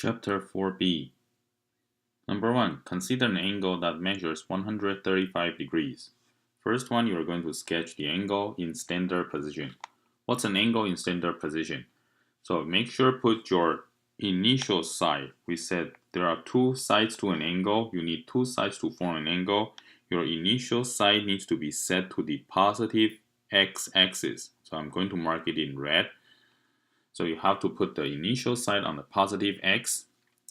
Chapter 4b. Number 1. Consider an angle that measures 135 degrees. First one, you are going to sketch the angle in standard position. What's an angle in standard position? So make sure put your initial side. We said there are two sides to an angle. You need two sides to form an angle. Your initial side needs to be set to the positive x-axis. So I'm going to mark it in red. So you have to put the initial side on the positive x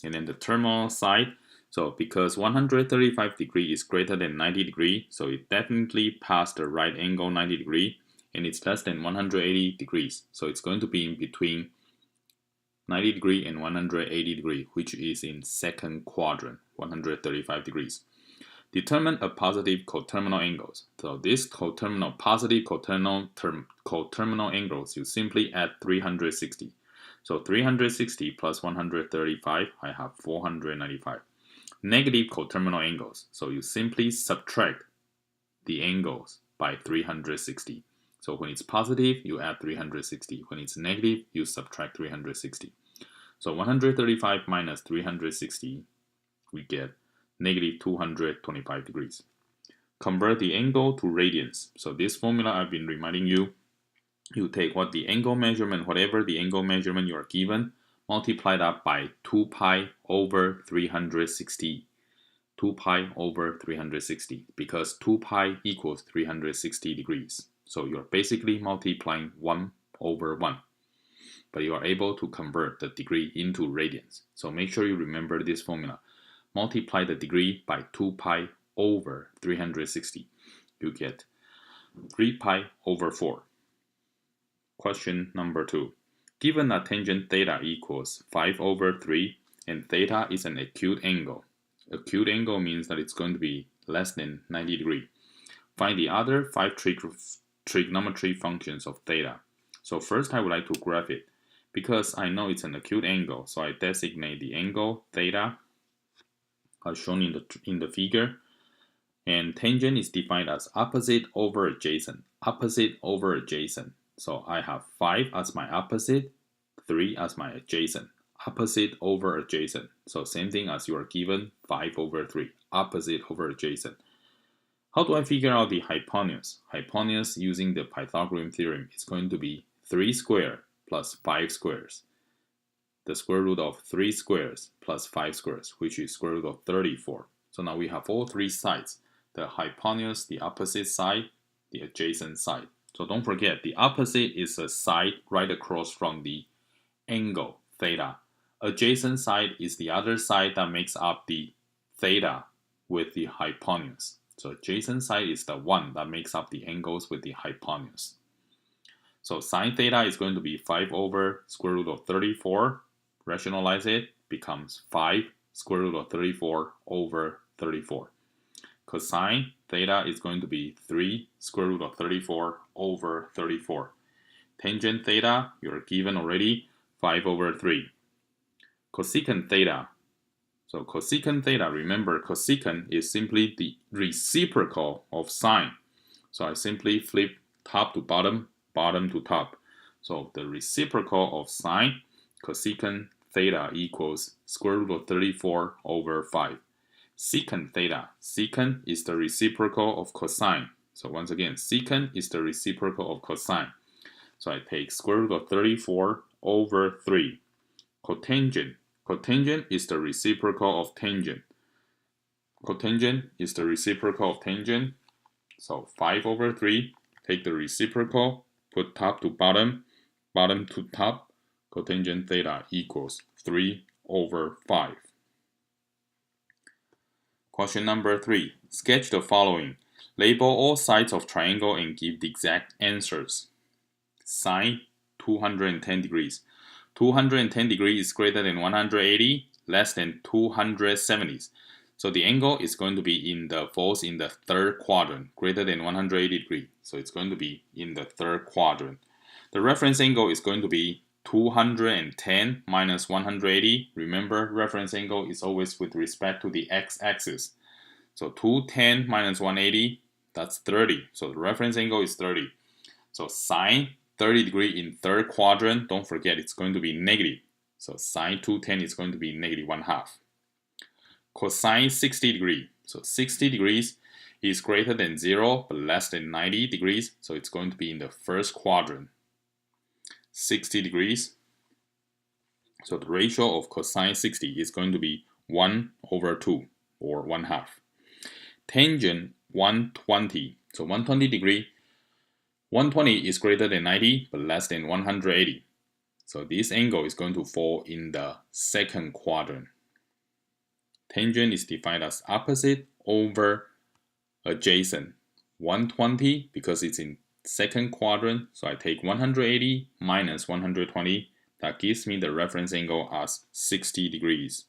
and then the terminal side. So because 135 degree is greater than 90 degree, so it definitely passed the right angle 90 degree, and it's less than 180 degrees. So it's going to be in between 90 degree and 180 degree, which is in second quadrant, 135 degrees. Determine a positive coterminal angles. So this positive coterminal angles, you simply add 360. So 360 plus 135, I have 495. Negative coterminal angles. So you simply subtract the angles by 360. So when it's positive, you add 360. When it's negative, you subtract 360. So 135 minus 360, we get negative 225 degrees. Convert the angle to radians. So this formula I've been reminding you, you take what the angle measurement, whatever the angle measurement you are given, multiply that by 2 pi over 360. 2 pi over 360, because 2 pi equals 360 degrees. So you're basically multiplying 1 over 1. But you are able to convert the degree into radians. So make sure you remember this formula. Multiply the degree by 2 pi over 360. You get 3 pi over 4. Question number 2. Given that tangent theta equals 5 over 3 and theta is an acute angle. Acute angle means that it's going to be less than 90 degrees. Find the other 5 trigonometry functions of theta. So first I would like to graph it. Because I know it's an acute angle, so I designate the angle theta as shown in the figure. And tangent is defined as opposite over adjacent. Opposite over adjacent. So I have 5 as my opposite, 3 as my adjacent. Opposite over adjacent. So same thing as you are given 5 over 3. Opposite over adjacent. How do I figure out the hypotenuse? Hypotenuse using the Pythagorean theorem is going to be 3 squared plus 5 squares. The square root of 3 squares plus 5 squares, which is square root of 34. So now we have all three sides. The hypotenuse, the opposite side, the adjacent side. So don't forget, the opposite is a side right across from the angle, theta. Adjacent side is the other side that makes up the theta with the hypotenuse. So adjacent side is the one that makes up the angles with the hypotenuse. So sine theta is going to be 5 over square root of 34. Rationalize it, becomes 5 square root of 34 over 34. Cosine theta is going to be 3 square root of 34 over 34. Tangent theta, you're given already, 5 over 3. Cosecant theta. So cosecant theta, remember cosecant is simply the reciprocal of sine. So I simply flip top to bottom, bottom to top. So the reciprocal of sine, cosecant theta equals square root of 34 over 5. Secant theta. Secant is the reciprocal of cosine. So once again, secant is the reciprocal of cosine. So I take square root of 34 over 3. Cotangent. Cotangent is the reciprocal of tangent. Cotangent is the reciprocal of tangent. So 5 over 3. Take the reciprocal, put top to bottom, bottom to top. Cotangent theta equals 3 over 5. Question number 3. Sketch the following. Label all sides of triangle and give the exact answers. Sine 210 degrees. 210 degrees is greater than 180, less than 270. So the angle is going to be falls in the third quadrant, greater than 180 degrees. So it's going to be in the third quadrant. The reference angle is going to be 210 minus 180. Remember, reference angle is always with respect to the x-axis. So 210 minus 180, that's 30. So the reference angle is 30. So sine 30 degrees in third quadrant, don't forget it's going to be negative. So sine 210 is going to be negative 1/2. Cosine 60 degrees. So 60 degrees is greater than 0 but less than 90 degrees. So it's going to be in the first quadrant. 60 degrees. So the ratio of cosine 60 is going to be 1/2 or 1/2. Tangent 120. So 120 degree. 120 is greater than 90 but less than 180. So this angle is going to fall in the second quadrant. Tangent is defined as opposite over adjacent. 120 because it's in second quadrant, so I take 180 minus 120. That gives me the reference angle as 60 degrees.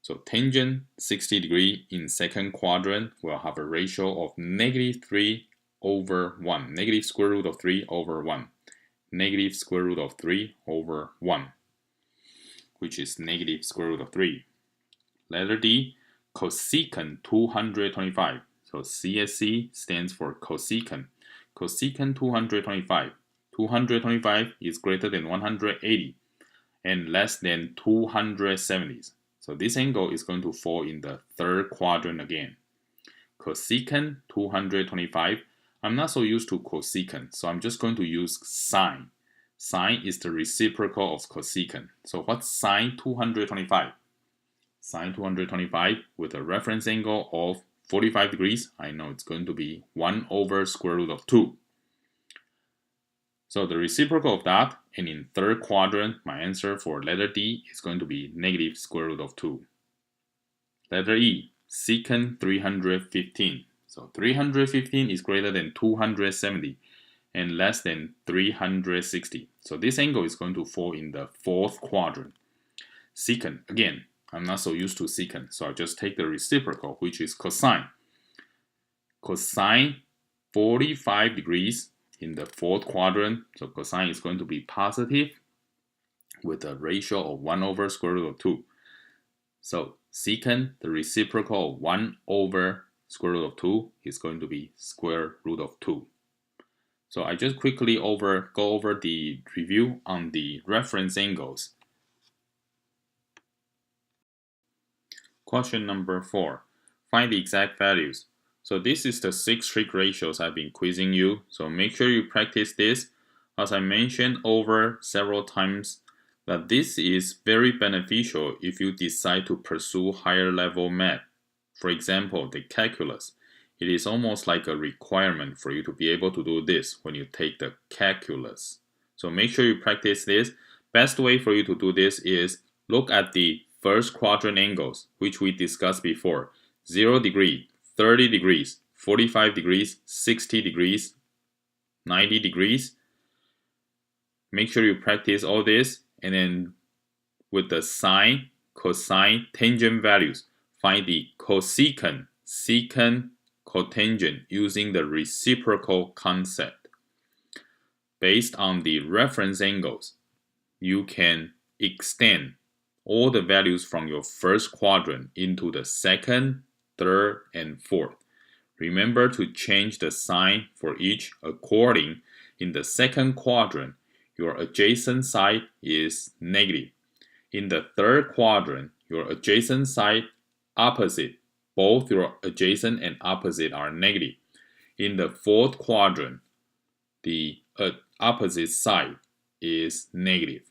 So tangent 60 degree in second quadrant will have a ratio of negative 3/1. Negative square root of 3/1. Negative square root of 3/1, which is negative square root of 3. Letter D, cosecant 225. So CSC stands for cosecant. Cosecant 225. 225 is greater than 180 and less than 270. So this angle is going to fall in the third quadrant again. Cosecant 225. I'm not so used to cosecant, so I'm just going to use sine. Sine is the reciprocal of cosecant. So what's sine 225? Sine 225 with a reference angle of 45 degrees. I know it's going to be 1/2. So the reciprocal of that, and in third quadrant, my answer for letter D is going to be negative square root of 2. Letter E, secant 315. So 315 is greater than 270 and less than 360. So this angle is going to fall in the fourth quadrant. Secant, again, I'm not so used to secant, so I'll just take the reciprocal, which is cosine. Cosine 45 degrees in the fourth quadrant, so cosine is going to be positive with a ratio of 1/2. So secant, the reciprocal of 1/2 is going to be square root of 2. So I just quickly go over the review on the reference angles. Question number 4. Find the exact values. So this is the 6 trig ratios I've been quizzing you. So make sure you practice this. As I mentioned over several times, that this is very beneficial if you decide to pursue higher level math. For example, the calculus. It is almost like a requirement for you to be able to do this when you take the calculus. So make sure you practice this. Best way for you to do this is look at the first quadrant angles, which we discussed before. 0 degree, 30 degrees, 45 degrees, 60 degrees, 90 degrees. Make sure you practice all this, and then with the sine, cosine, tangent values, find the cosecant, secant, cotangent using the reciprocal concept. Based on the reference angles, you can extend all the values from your first quadrant into the second, third, and fourth. Remember to change the sign for each according. In the second quadrant, your adjacent side is negative. In the third quadrant, your adjacent side opposite. Both your adjacent and opposite are negative. In the fourth quadrant, the opposite side is negative.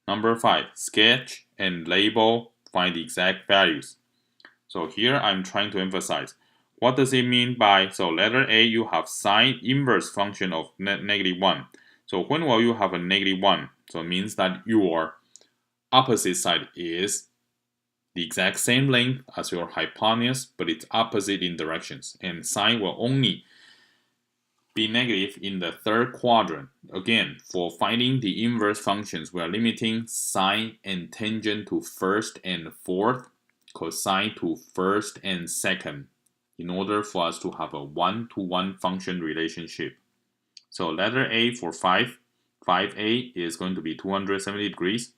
Number 5, sketch and label, find the exact values. So here I'm trying to emphasize, what does it mean by, so letter A, you have sine inverse function of -1. So when will you have a -1? So it means that your opposite side is the exact same length as your hypotenuse, but it's opposite in directions. And sine will only be negative in the third quadrant. Again, for finding the inverse functions, we are limiting sine and tangent to first and fourth, cosine to first and second, in order for us to have a 1-to-1 function relationship. So letter A for 5A is going to be 270 degrees.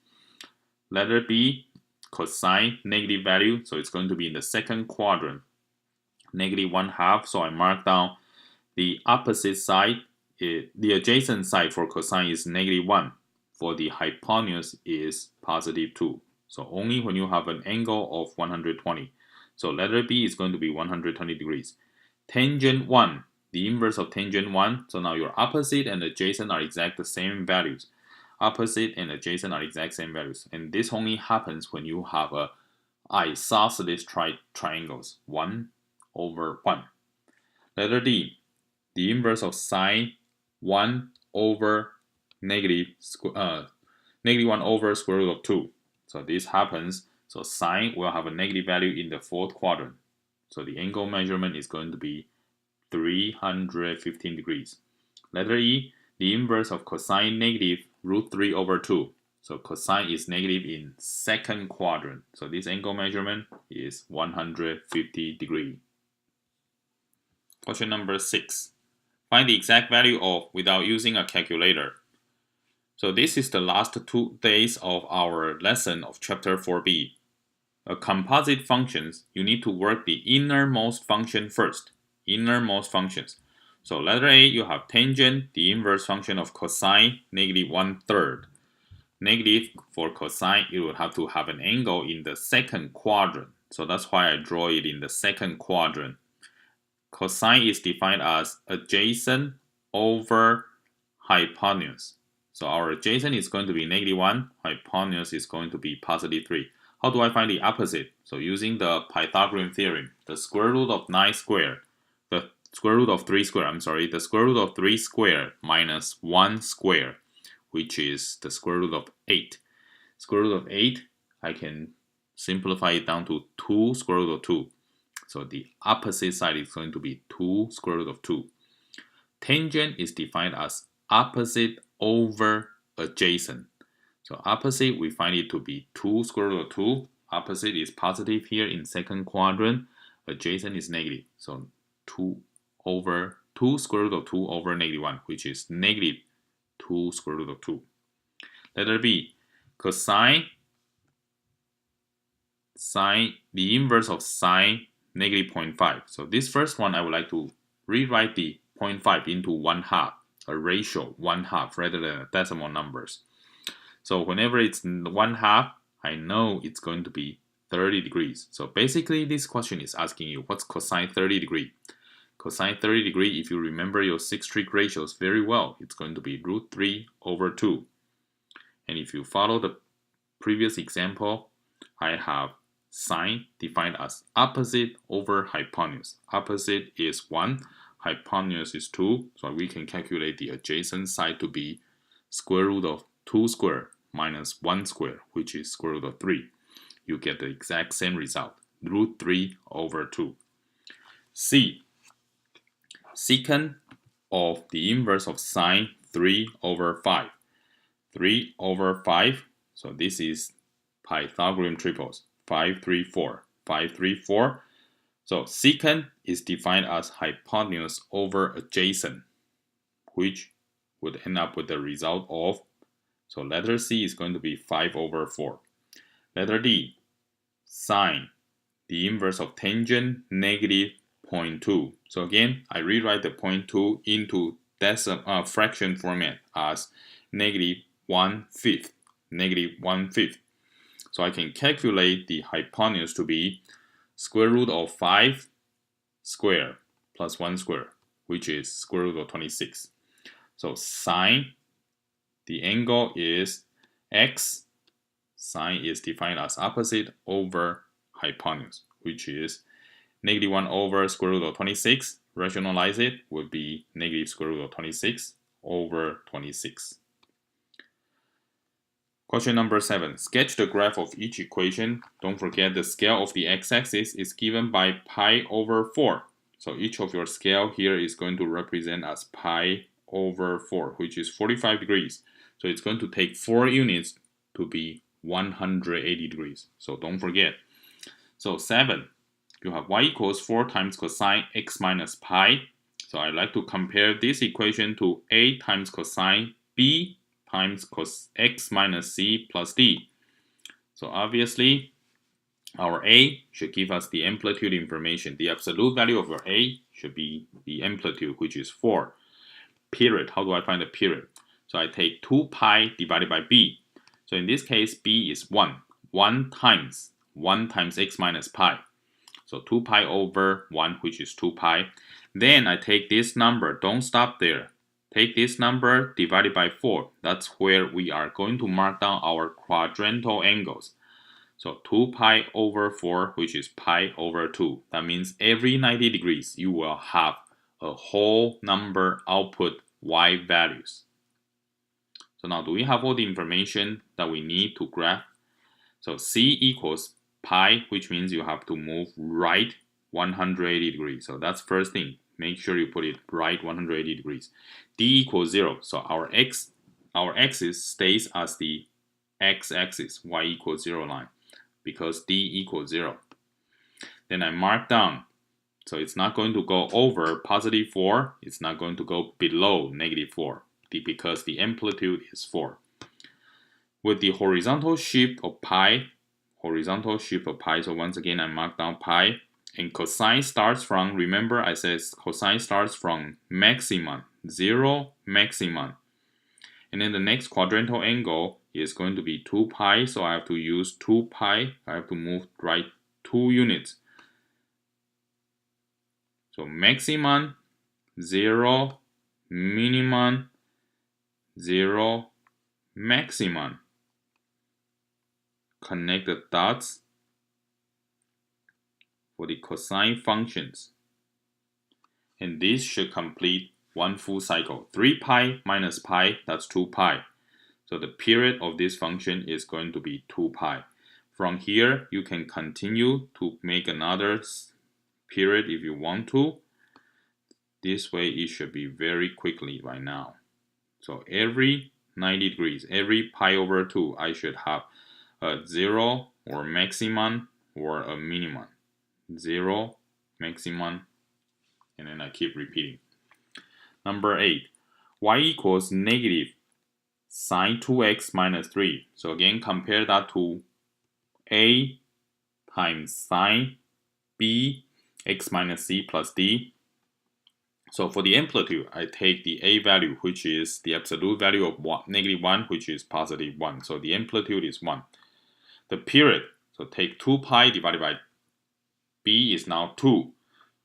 Letter B, cosine, negative value, so it's going to be in the second quadrant, -1/2. So I mark down the opposite side, the adjacent side for cosine is -1. for the hypotenuse is positive 2. So only when you have an angle of 120. So letter B is going to be 120 degrees. Tangent 1, the inverse of tangent 1. So now your opposite and adjacent are exact the same values. Opposite and adjacent are exact same values. And this only happens when you have a isosceles triangles, 1 over 1. Letter D, the inverse of sine 1 over negative 1 over square root of 2. So this happens, so sine will have a negative value in the fourth quadrant. So the angle measurement is going to be 315 degrees. Letter E, the inverse of cosine negative root 3 over 2. So cosine is negative in second quadrant. So this angle measurement is 150 degrees. Question number 6. Find the exact value of without using a calculator. So this is the last 2 days of our lesson of chapter 4b. A composite functions, you need to work the innermost function first. Innermost functions. So letter A, you have tangent, the inverse function of cosine, negative 1/3. Negative for cosine, it would have to have an angle in the second quadrant. So that's why I draw it in the second quadrant. Cosine is defined as adjacent over hypotenuse. So our adjacent is going to be negative 1, hypotenuse is going to be positive 3. How do I find the opposite? So using the Pythagorean theorem, the square root of 9 squared, the square root of 3 squared, the square root of 3 squared minus 1 squared, which is the square root of 8. Square root of 8, I can simplify it down to 2 square root of 2. So the opposite side is going to be 2 square root of 2. Tangent is defined as opposite over adjacent. So opposite, we find it to be 2 square root of 2. Opposite is positive here in second quadrant. Adjacent is negative. So 2 square root of 2 over negative 1, which is negative 2 square root of 2. Letter B, cosine, the inverse of sine, negative 0.5. So this first one, I would like to rewrite the 0.5 into 1/2, a ratio 1/2 rather than decimal numbers. So whenever it's 1/2, I know it's going to be 30 degrees. So basically this question is asking you, what's cosine 30 degree? Cosine 30 degree, if you remember your 6 trig ratios very well, it's going to be root 3 over 2. And if you follow the previous example, I have sine defined as opposite over hypotenuse. Opposite is 1, hypotenuse is 2, so we can calculate the adjacent side to be square root of 2 squared minus 1 squared, which is square root of 3. You get the exact same result, root 3 over 2. C, secant of the inverse of sine 3 over 5. 3 over 5, so this is Pythagorean triples, 5, 3, 4. 5, 3, 4. So secant is defined as hypotenuse over adjacent, which would end up with the result of, so letter C is going to be 5 over 4. Letter D, sine, the inverse of tangent, negative 0.2. So again, I rewrite the 0.2 into fraction format as negative 1/5. Negative 1/5. So I can calculate the hypotenuse to be square root of 5 squared plus 1 squared, which is square root of 26. So sine, the angle is x. Sine is defined as opposite over hypotenuse, which is negative 1 over square root of 26. Rationalize it would be negative square root of 26 over 26. Question number 7. Sketch the graph of each equation. Don't forget the scale of the x-axis is given by pi over 4. So each of your scale here is going to represent as pi over 4, which is 45 degrees. So it's going to take 4 units to be 180 degrees. So don't forget. So 7, you have y equals 4 times cosine x minus pi. So I like to compare this equation to a times cosine b times cos x minus c plus d. So obviously, our a should give us the amplitude information. The absolute value of our a should be the amplitude, which is 4. Period. How do I find the period? So I take 2 pi divided by b. So in this case, b is 1. 1 times x minus pi. So 2 pi over 1, which is 2 pi. Then I take this number, don't stop there. Take this number divided by 4. That's where we are going to mark down our quadrantal angles. So 2 pi over 4, which is pi over 2. That means every 90 degrees, you will have a whole number output y values. So now, do we have all the information that we need to graph? So c equals pi, which means you have to move right 180 degrees. So that's first thing. Make sure you put it right 180 degrees. D equals 0. So our axis stays as the x-axis, y equals 0 line, because D equals 0. Then I mark down. So it's not going to go over positive 4. It's not going to go below negative 4 because the amplitude is 4. With the horizontal shift of pi, so once again I mark down pi, and cosine starts from, remember I said cosine starts from maximum, 0 maximum. And then the next quadrantal angle is going to be 2 pi, so I have to use 2 pi, I have to move right 2 units. So maximum, 0, minimum, 0, maximum. Connect the dots for the cosine functions. And this should complete one full cycle. 3 pi minus pi, that's 2 pi. So the period of this function is going to be 2 pi. From here, you can continue to make another period if you want to. This way, it should be very quickly right now. So every 90 degrees, every pi over 2, I should have a 0 or maximum or a minimum. 0, maximum, and then I keep repeating. Number 8, y equals negative sine 2x minus 3. So again, compare that to a times sine b x minus c plus d. So for the amplitude, I take the a value, which is the absolute value of negative 1, which is positive 1. So the amplitude is 1. The period, so take 2 pi divided by b is now 2.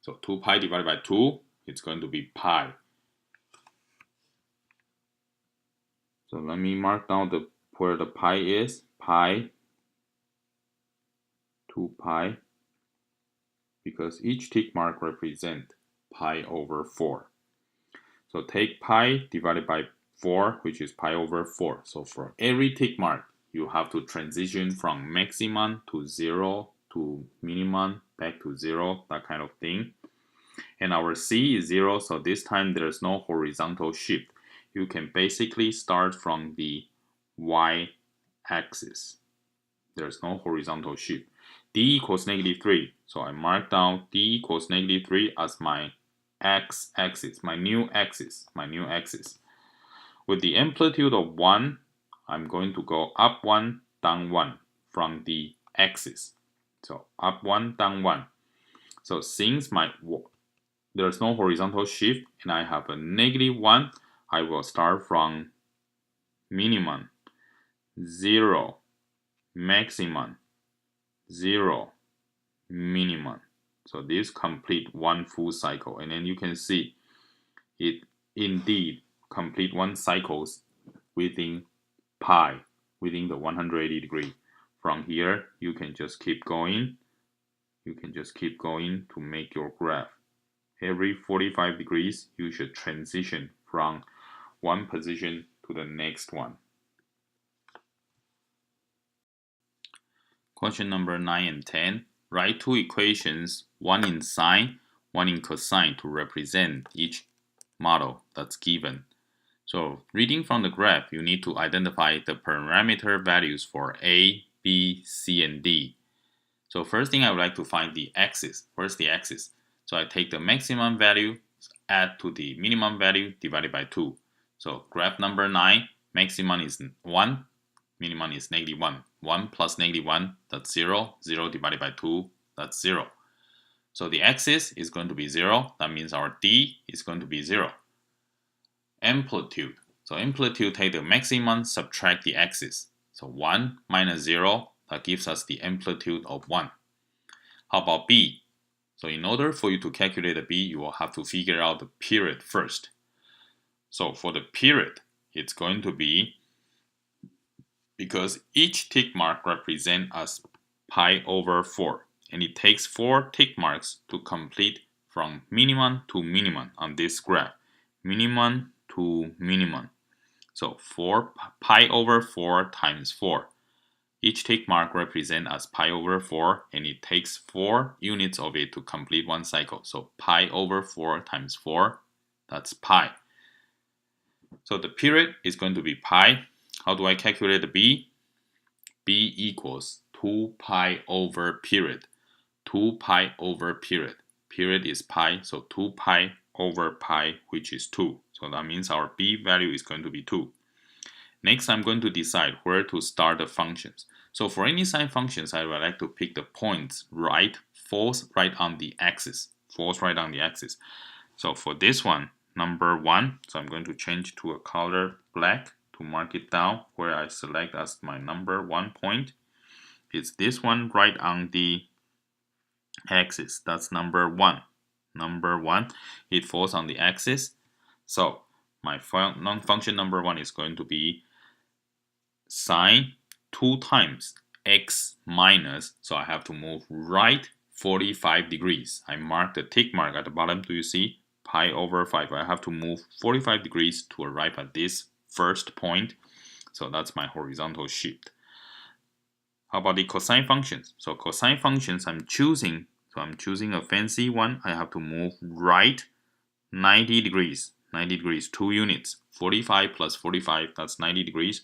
So 2 pi divided by 2, it's going to be pi. So let me mark down where the pi is. Pi, 2 pi, because each tick mark represents pi over 4. So take pi divided by 4, which is pi over 4. So for every tick mark, you have to transition from maximum to 0 to minimum, back to 0, that kind of thing. And our c is 0, so this time there's no horizontal shift. You can basically start from the y-axis. There's no horizontal shift. D equals negative 3. So I mark down D equals negative 3 as my x-axis, my new axis. With the amplitude of 1, I'm going to go up 1, down 1 from the axis. So up 1, down 1. So since there's no horizontal shift and I have a negative 1, I will start from minimum, 0, maximum, 0, minimum. So this complete one full cycle, and then you can see it indeed complete one cycles within pi, within the 180 degree. From here, you can just keep going. You can just keep going to make your graph. Every 45 degrees, you should transition from one position to the next one. Question number 9 and 10. Write two equations, one in sine, one in cosine, to represent each model that's given. So reading from the graph, you need to identify the parameter values for A, B, C, and D. So first thing I would like to find the axis. Where's the axis? So I take the maximum value, add to the minimum value, divided by 2. So graph number 9, maximum is 1, minimum is negative 1. 1 plus negative 1, that's 0. 0 divided by 2, that's 0. So the axis is going to be 0. That means our D is going to be 0. Amplitude. So amplitude, take the maximum, subtract the axis. So 1 minus 0, that gives us the amplitude of 1. How about B? So in order for you to calculate the B, you will have to figure out the period first. So for the period, it's going to be, because each tick mark represents as pi over 4. And it takes 4 tick marks to complete from minimum to minimum on this graph. Minimum to minimum. So 4 pi over 4 times 4. Each tick mark represents as pi over 4, and it takes 4 units of it to complete one cycle. So pi over 4 times 4, that's pi. So the period is going to be pi. How do I calculate the B? B equals 2 pi over period. 2 pi over period. Period is pi, so 2 pi over pi, which is 2. So that means our B value is going to be 2. Next, I'm going to decide where to start the functions. So for any sine functions, I would like to pick the points right, falls right on the axis. Falls right on the axis. So for this one, number 1, so I'm going to change to a color black to mark it down where I select as my number 1 point. It's this one right on the axis. That's number 1. Number 1, it falls on the axis. So my function number 1 is going to be sine 2 times x minus, so I have to move right 45 degrees. I mark the tick mark at the bottom. Do you see? Pi over 5. I have to move 45 degrees to arrive at this first point. So that's my horizontal shift. How about the cosine functions? So cosine functions, I'm choosing a fancy one. I have to move right 90 degrees. 90 degrees, 2 units. 45 plus 45, that's 90 degrees.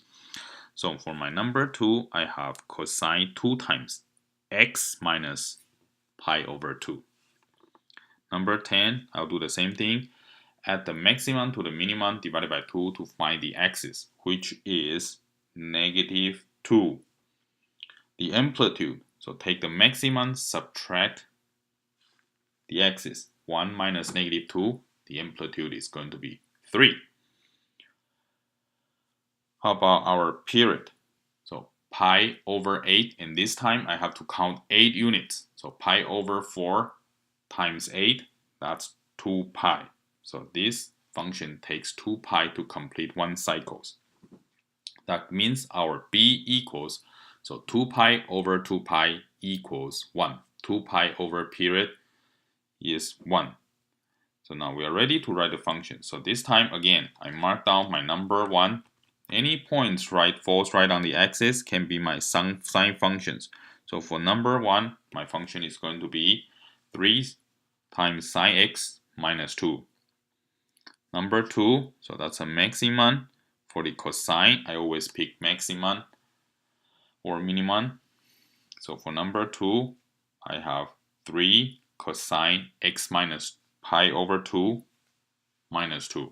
So for my number 2, I have cosine 2 times x minus pi over 2. Number 10, I'll do the same thing. Add the maximum to the minimum divided by 2 to find the axis, which is negative 2. The amplitude, so take the maximum, subtract the axis. 1 minus negative 2, the amplitude is going to be 3. How about our period? So pi over 8, and this time I have to count 8 units. So pi over 4 times 8, that's 2 pi. So this function takes 2 pi to complete one cycle. That means our B equals, so 2 pi over 2 pi equals 1. 2 pi over period is 1. So now we are ready to write the function. So this time again, I mark down my number 1. Any points falls right on the axis can be my sine functions. So for number 1, my function is going to be 3 times sine x minus 2. Number 2, so that's a maximum. For the cosine, I always pick maximum or minimum. So for number 2, I have 3 cosine x minus pi over 2 minus 2.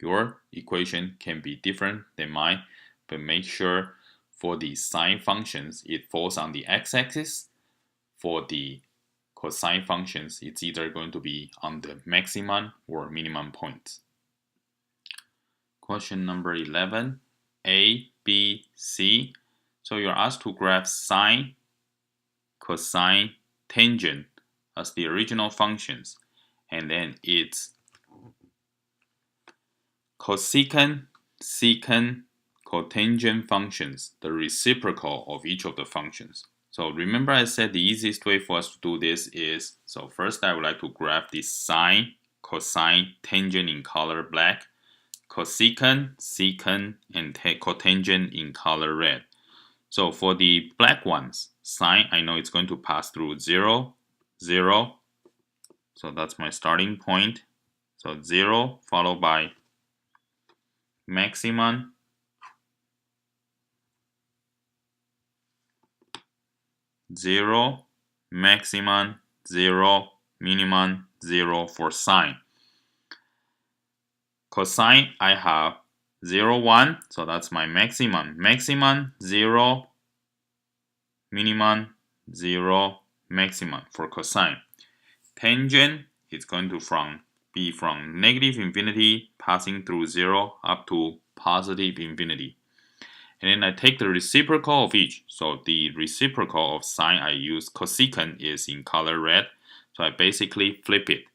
Your equation can be different than mine, but make sure for the sine functions, it falls on the x-axis. For the cosine functions, it's either going to be on the maximum or minimum points. Question number 11, A, B, C. So you're asked to graph sine, cosine, tangent as the original functions, and then it's cosecant, secant, cotangent functions, the reciprocal of each of the functions. So remember I said the easiest way for us to do this is, so first I would like to graph the sine, cosine, tangent in color black, cosecant, secant, and cotangent in color red. So for the black ones, sine, I know it's going to pass through 0, 0. So that's my starting point. So 0 followed by maximum, 0, maximum, 0, minimum, 0 for sine. Cosine, I have 0, 1, so that's my maximum. Maximum, 0, minimum, 0, maximum for cosine. Tangent, it's going to from be from negative infinity passing through 0 up to positive infinity. And then I take the reciprocal of each. So the reciprocal of sine I use cosecant is in color red. So I basically flip it.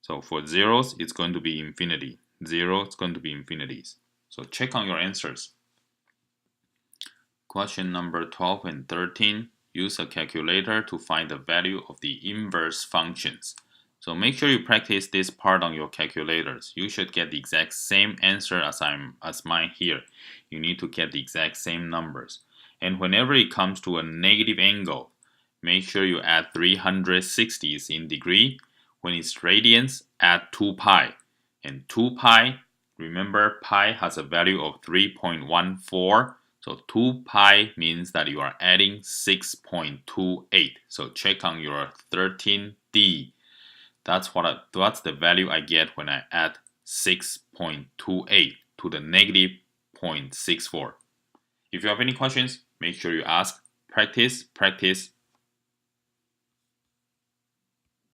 So for zeros, it's going to be infinity. 0 is going to be infinities. So check on your answers. Question number 12 and 13. Use a calculator to find the value of the inverse functions. So make sure you practice this part on your calculators. You should get the exact same answer as mine here. You need to get the exact same numbers. And whenever it comes to a negative angle, make sure you add 360s in degree. When it's radians, add 2 pi. And 2 pi, remember pi has a value of 3.14. So 2 pi means that you are adding 6.28. So check on your 13D. That's the value I get when I add 6.28 to the negative 0.64. If you have any questions, make sure you ask. Practice, practice,